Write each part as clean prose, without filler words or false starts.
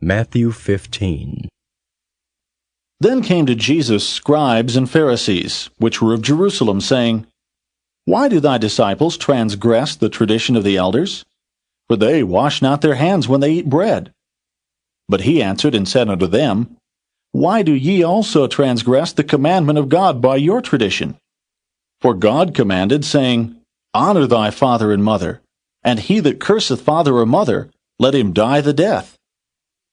Matthew 15. Then came to Jesus scribes and Pharisees, which were of Jerusalem, saying, Why do thy disciples transgress the tradition of the elders? For they wash not their hands when they eat bread. But he answered and said unto them, Why do ye also transgress the commandment of God by your tradition? For God commanded, saying, Honor thy father and mother, and he that curseth father or mother, let him die the death.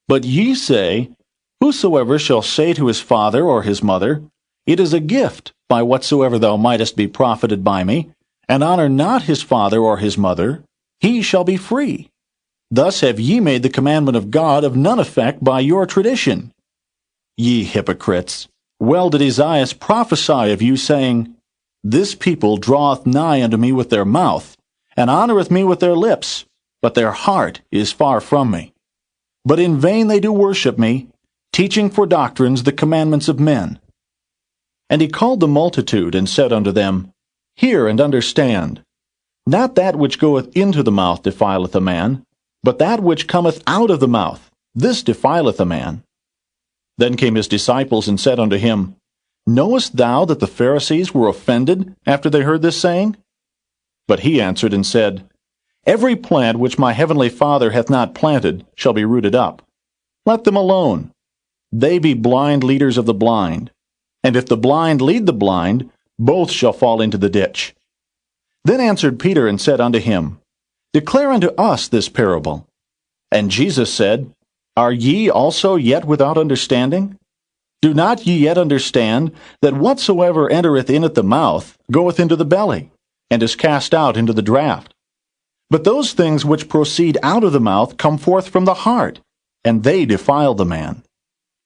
But ye say, Whosoever shall say to his father or his mother, It is a gift, by whatsoever thou mightest be profited by me, and honor not his father or his mother, he shall be free. Thus have ye made the commandment of God of none effect by your tradition. Ye hypocrites, well did Esaias prophesy of you, saying, This people draweth nigh unto me with their mouth, and honoureth me with their lips, but their heart is far from me. But in vain they do worship me, teaching for doctrines the commandments of men. And he called the multitude, and said unto them, Hear and understand. Not that which goeth into the mouth defileth a man, but that which cometh out of the mouth, this defileth a man. Then came his disciples, and said unto him, Knowest thou that the Pharisees were offended after they heard this saying? But he answered and said, Every plant which my heavenly Father hath not planted shall be rooted up. Let them alone. They be blind leaders of the blind. And if the blind lead the blind, both shall fall into the ditch. Then answered Peter and said unto him, Declare unto us this parable. And Jesus said, Are ye also yet without understanding? Do not ye yet understand that whatsoever entereth in at the mouth goeth into the belly, and is cast out into the draught? But those things which proceed out of the mouth come forth from the heart, and they defile the man.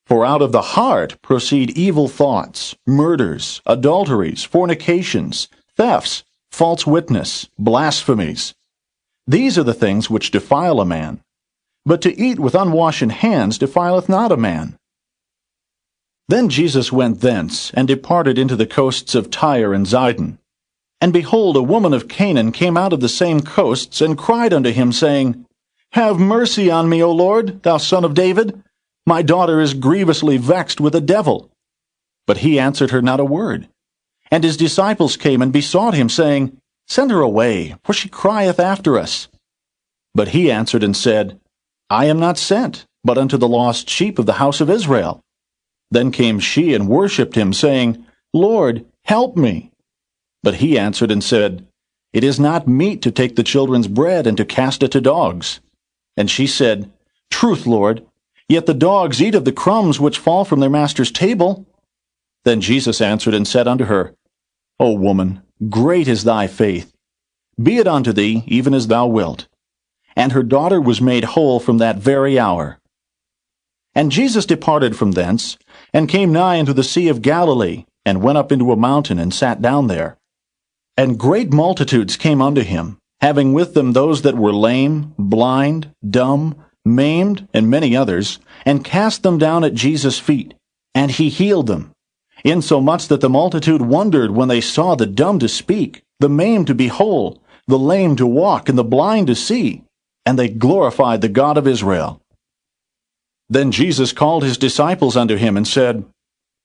For out of the heart proceed evil thoughts, murders, adulteries, fornications, thefts, false witness, blasphemies. These are the things which defile a man. But to eat with unwashen hands defileth not a man. Then Jesus went thence, and departed into the coasts of Tyre and Zidon. And behold, a woman of Canaan came out of the same coasts, and cried unto him, saying, Have mercy on me, O Lord, thou Son of David. My daughter is grievously vexed with a devil. But he answered her not a word. And his disciples came and besought him, saying, Send her away, for she crieth after us. But he answered and said, I am not sent, but unto the lost sheep of the house of Israel. Then came she and worshipped him, saying, Lord, help me. But he answered and said, It is not meet to take the children's bread and to cast it to dogs. And she said, Truth, Lord, yet the dogs eat of the crumbs which fall from their master's table. Then Jesus answered and said unto her, O woman, great is thy faith. Be it unto thee even as thou wilt. And her daughter was made whole from that very hour. And Jesus departed from thence, and came nigh unto the sea of Galilee, and went up into a mountain, and sat down there. And great multitudes came unto him, having with them those that were lame, blind, dumb, maimed, and many others, and cast them down at Jesus' feet. And he healed them, insomuch that the multitude wondered when they saw the dumb to speak, the maimed to be whole, the lame to walk, and the blind to see. And they glorified the God of Israel. Then Jesus called his disciples unto him, and said,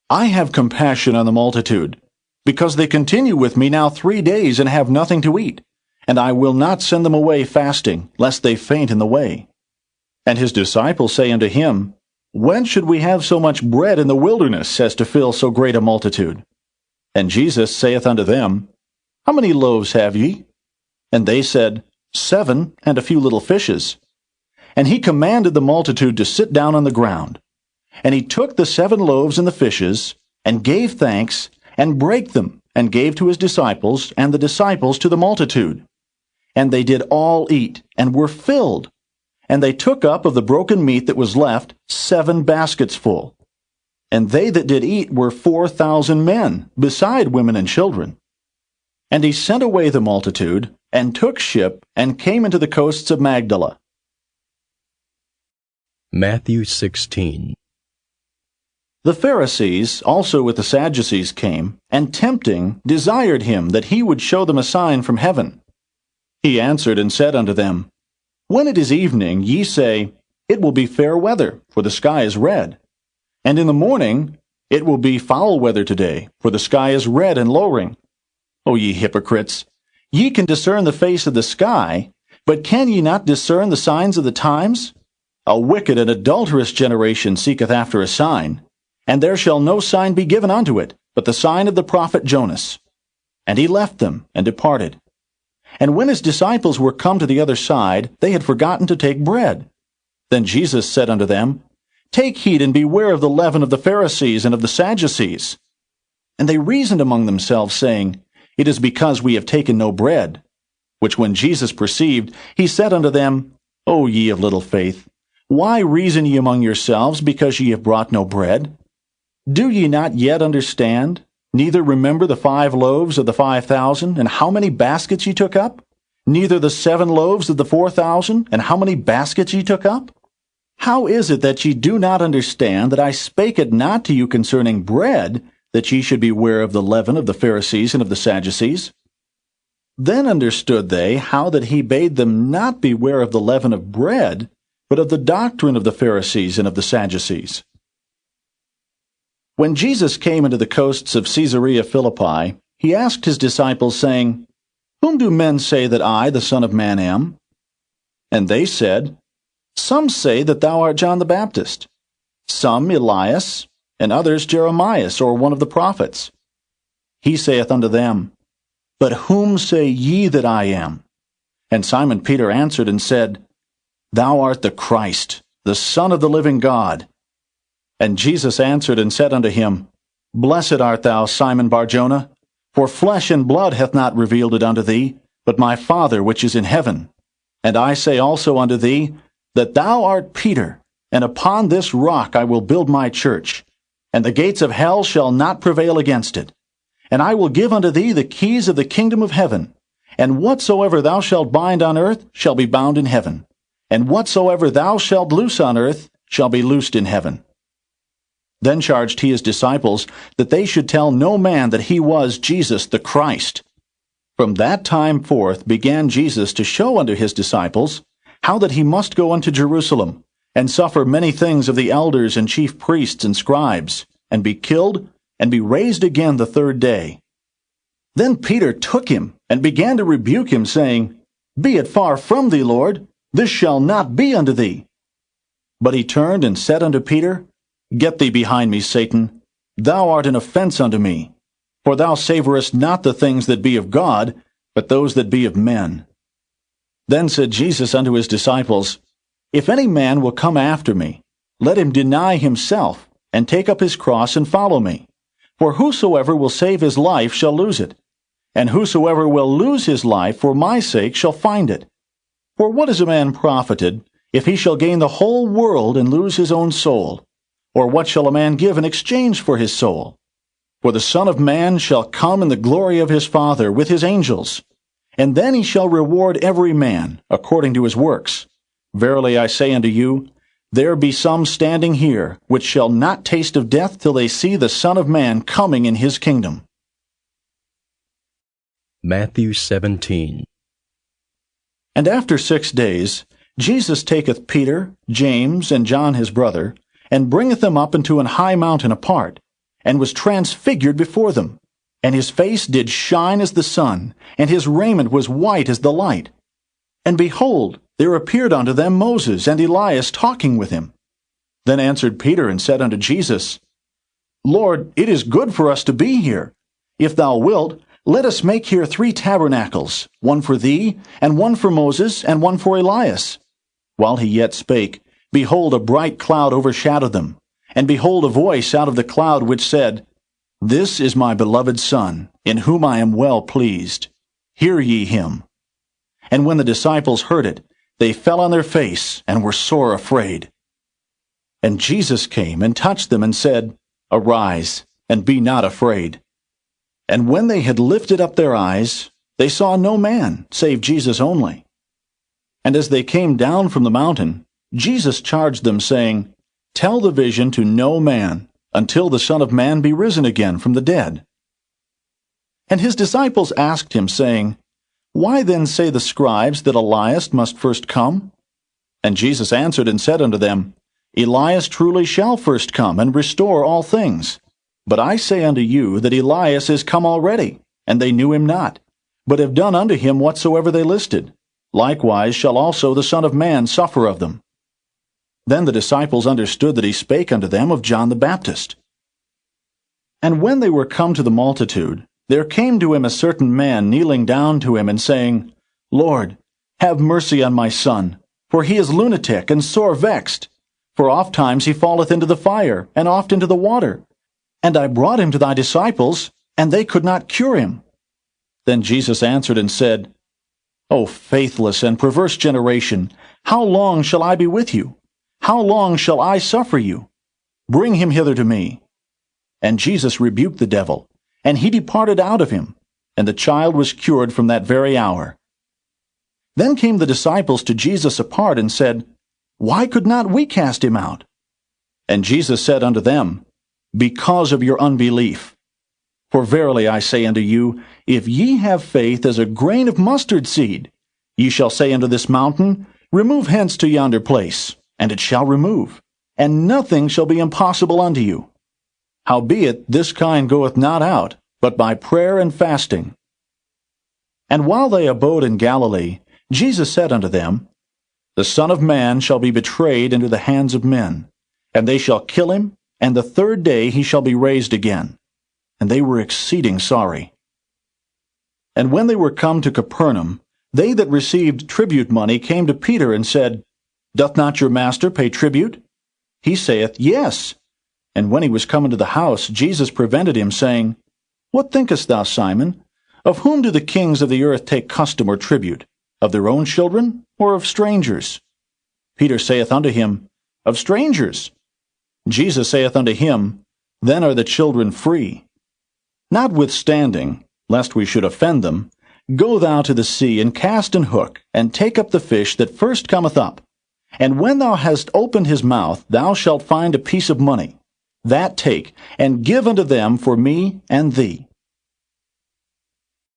I have compassion on the multitude, because they continue with me now 3 days, and have nothing to eat. And I will not send them away fasting, lest they faint in the way. And his disciples say unto him, When should we have so much bread in the wilderness, as to fill so great a multitude? And Jesus saith unto them, How many loaves have ye? And they said, 7, and a few little fishes. And he commanded the multitude to sit down on the ground. And he took the 7 loaves and the fishes, and gave thanks, and brake them, and gave to his disciples, and the disciples to the multitude. And they did all eat, and were filled. And they took up of the broken meat that was left 7 baskets full. And they that did eat were 4,000 men, beside women and children. And he sent away the multitude, and took ship, and came into the coasts of Magdala. Matthew 16. The Pharisees also with the Sadducees came, and tempting desired him that he would show them a sign from heaven. He answered and said unto them, When it is evening, ye say, it will be fair weather, for the sky is red. And in the morning, it will be foul weather today, for the sky is red and lowering. O ye hypocrites, ye can discern the face of the sky, but can ye not discern the signs of the times? A wicked and adulterous generation seeketh after a sign, and there shall no sign be given unto it, but the sign of the prophet Jonas. And he left them, and departed. And when his disciples were come to the other side, they had forgotten to take bread. Then Jesus said unto them, Take heed and beware of the leaven of the Pharisees and of the Sadducees. And they reasoned among themselves, saying, It is because we have taken no bread. Which when Jesus perceived, he said unto them, O ye of little faith, why reason ye among yourselves, because ye have brought no bread? Do ye not yet understand, neither remember the 5 loaves of the 5,000, and how many baskets ye took up? Neither the 7 loaves of the 4,000, and how many baskets ye took up? How is it that ye do not understand that I spake it not to you concerning bread, that ye should beware of the leaven of the Pharisees and of the Sadducees? Then understood they how that he bade them not beware of the leaven of bread, but of the doctrine of the Pharisees and of the Sadducees. When Jesus came into the coasts of Caesarea Philippi, he asked his disciples, saying, Whom do men say that I, the Son of Man, am? And they said, Some say that thou art John the Baptist, some Elias, and others Jeremias, or one of the prophets. He saith unto them, But whom say ye that I am? And Simon Peter answered and said, Thou art the Christ, the Son of the living God. And Jesus answered and said unto him, Blessed art thou, Simon Bar-Jonah, for flesh and blood hath not revealed it unto thee, but my Father which is in heaven. And I say also unto thee, that thou art Peter, and upon this rock I will build my church, and the gates of hell shall not prevail against it. And I will give unto thee the keys of the kingdom of heaven, and whatsoever thou shalt bind on earth shall be bound in heaven, and whatsoever thou shalt loose on earth shall be loosed in heaven. Then charged he his disciples that they should tell no man that he was Jesus the Christ. From that time forth began Jesus to show unto his disciples how that he must go unto Jerusalem, and suffer many things of the elders and chief priests and scribes, and be killed, and be raised again the 3rd day. Then Peter took him, and began to rebuke him, saying, Be it far from thee, Lord, this shall not be unto thee. But he turned and said unto Peter, Get thee behind me, Satan. Thou art an offense unto me. For thou savorest not the things that be of God, but those that be of men. Then said Jesus unto his disciples, If any man will come after me, let him deny himself, and take up his cross, and follow me. For whosoever will save his life shall lose it, and whosoever will lose his life for my sake shall find it. For what is a man profited, if he shall gain the whole world and lose his own soul? Or what shall a man give in exchange for his soul? For the Son of Man shall come in the glory of his Father with his angels, and then he shall reward every man according to his works. Verily I say unto you, there be some standing here, which shall not taste of death till they see the Son of Man coming in his kingdom. Matthew 17. And after 6 days, Jesus taketh Peter, James, and John his brother, and bringeth them up into an high mountain apart, and was transfigured before them. And his face did shine as the sun, and his raiment was white as the light. And behold, there appeared unto them Moses and Elias talking with him. Then answered Peter and said unto Jesus, Lord, it is good for us to be here. If thou wilt, let us make here 3 tabernacles, one for thee, and one for Moses, and one for Elias. While he yet spake, behold, a bright cloud overshadowed them. And behold, a voice out of the cloud which said, This is my beloved Son, in whom I am well pleased. Hear ye him. And when the disciples heard it, they fell on their face, and were sore afraid. And Jesus came and touched them, and said, Arise, and be not afraid. And when they had lifted up their eyes, they saw no man, save Jesus only. And as they came down from the mountain, Jesus charged them, saying, Tell the vision to no man, until the Son of Man be risen again from the dead. And his disciples asked him, saying, Why then say the scribes that Elias must first come? And Jesus answered and said unto them, Elias truly shall first come, and restore all things. But I say unto you that Elias is come already, and they knew him not, but have done unto him whatsoever they listed. Likewise shall also the Son of Man suffer of them. Then the disciples understood that he spake unto them of John the Baptist. And when they were come to the multitude, there came to him a certain man kneeling down to him, and saying, Lord, have mercy on my son, for he is lunatic and sore vexed. For ofttimes he falleth into the fire, and oft into the water. And I brought him to thy disciples, and they could not cure him. Then Jesus answered and said, O faithless and perverse generation, how long shall I be with you? How long shall I suffer you? Bring him hither to me. And Jesus rebuked the devil, and he departed out of him, and the child was cured from that very hour. Then came the disciples to Jesus apart, and said, Why could not we cast him out? And Jesus said unto them, Because of your unbelief. For verily I say unto you, if ye have faith as a grain of mustard seed, ye shall say unto this mountain, Remove hence to yonder place, and it shall remove, and nothing shall be impossible unto you. Howbeit this kind goeth not out, but by prayer and fasting. And while they abode in Galilee, Jesus said unto them, The Son of Man shall be betrayed into the hands of men, and they shall kill him, and the third day he shall be raised again. And they were exceeding sorry. And when they were come to Capernaum, they that received tribute money came to Peter, and said, Doth not your master pay tribute? He saith, Yes. And when he was come into the house, Jesus prevented him, saying, What thinkest thou, Simon? Of whom do the kings of the earth take custom or tribute? Of their own children, or of strangers? Peter saith unto him, Of strangers. Jesus saith unto him, Then are the children free. Notwithstanding, lest we should offend them, go thou to the sea, and cast an hook, and take up the fish that first cometh up. And when thou hast opened his mouth, thou shalt find a piece of money. That take, and give unto them for me and thee.